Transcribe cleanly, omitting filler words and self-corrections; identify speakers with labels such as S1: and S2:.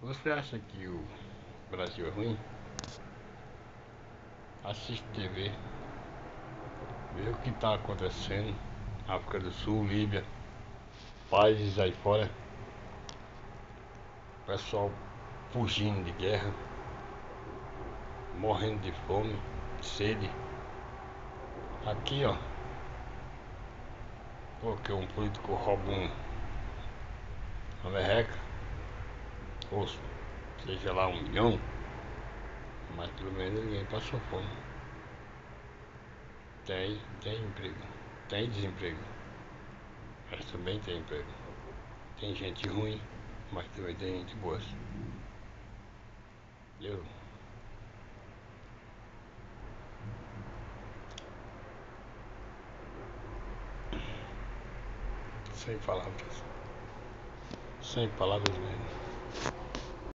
S1: Você acha que o Brasil é ruim? Assiste TV, vê o que está acontecendo. África do Sul, Líbia, países aí fora, pessoal fugindo de guerra, morrendo de fome, de sede. Aqui, ó, porque um político rouba uma merreca, ou seja lá 1 milhão, mas pelo menos ninguém passou fome. Tem emprego, tem desemprego, mas também tem emprego. Tem gente ruim, mas também tem gente boa. Eu sem palavras mesmo.